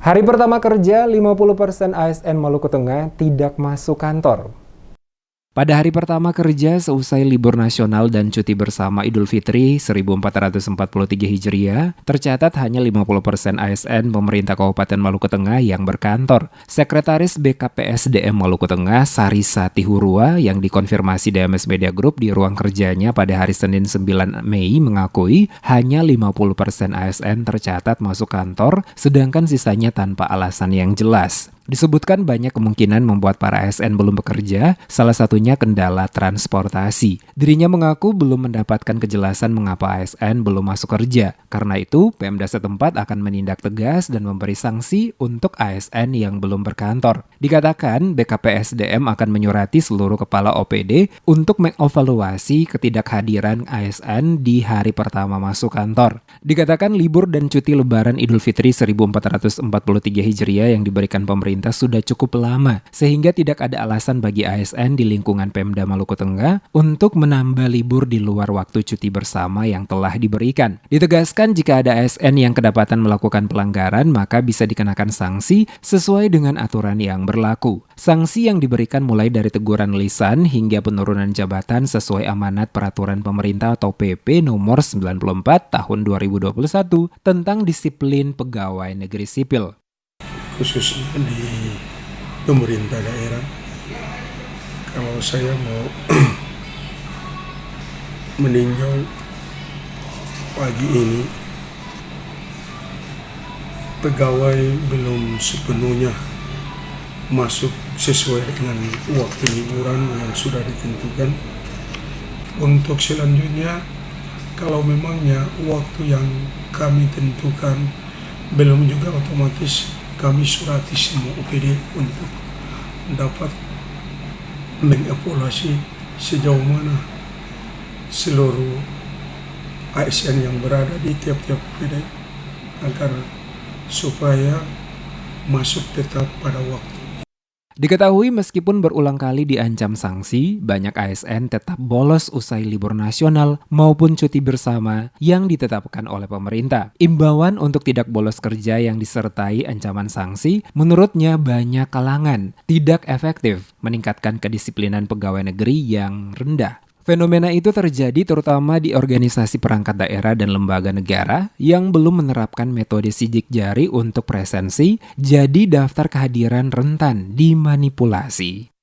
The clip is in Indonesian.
Hari pertama kerja, 50% ASN Maluku Tengah tidak masuk kantor. Pada hari pertama kerja seusai libur nasional dan cuti bersama Idul Fitri 1443 Hijriah, tercatat hanya 50% ASN pemerintah Kabupaten Maluku Tengah yang berkantor. Sekretaris BKPSDM Maluku Tengah, Sarisa Tihurua, yang dikonfirmasi DMS Media Group di ruang kerjanya pada hari Senin 9 Mei mengakui hanya 50% ASN tercatat masuk kantor, sedangkan sisanya tanpa alasan yang jelas. Disebutkan banyak kemungkinan membuat para ASN belum bekerja, salah satunya kendala transportasi. Dirinya mengaku belum mendapatkan kejelasan mengapa ASN belum masuk kerja. Karena itu, Pemda setempat akan menindak tegas dan memberi sanksi untuk ASN yang belum berkantor. Dikatakan, BKPSDM akan menyurati seluruh kepala OPD untuk mengevaluasi ketidakhadiran ASN di hari pertama masuk kantor. Dikatakan libur dan cuti lebaran Idul Fitri 1443 Hijriah yang diberikan pemerintah sudah cukup lama, sehingga tidak ada alasan bagi ASN di lingkungan Pemda Maluku Tengah untuk menambah libur di luar waktu cuti bersama yang telah diberikan. Ditegaskan jika ada ASN yang kedapatan melakukan pelanggaran, maka bisa dikenakan sanksi sesuai dengan aturan yang berlaku. Sanksi yang diberikan mulai dari teguran lisan hingga penurunan jabatan sesuai amanat peraturan pemerintah atau PP nomor 94 tahun 2021 tentang disiplin pegawai negeri sipil. Khususnya di pemerintah daerah, kalau saya mau meninjau pagi ini, pegawai belum sepenuhnya masuk sesuai dengan waktu liburan yang sudah ditentukan. Untuk selanjutnya, kalau memangnya waktu yang kami tentukan belum, juga otomatis kami surati semua OPD untuk dapat mengevaluasi sejauh mana seluruh ASN yang berada di tiap-tiap OPD agar supaya masuk tetap pada waktu. Diketahui meskipun berulang kali diancam sanksi, banyak ASN tetap bolos usai libur nasional maupun cuti bersama yang ditetapkan oleh pemerintah. Imbauan untuk tidak bolos kerja yang disertai ancaman sanksi menurutnya banyak kalangan tidak efektif meningkatkan kedisiplinan pegawai negeri yang rendah. Fenomena itu terjadi terutama di organisasi perangkat daerah dan lembaga negara yang belum menerapkan metode sidik jari untuk presensi, jadi daftar kehadiran rentan dimanipulasi.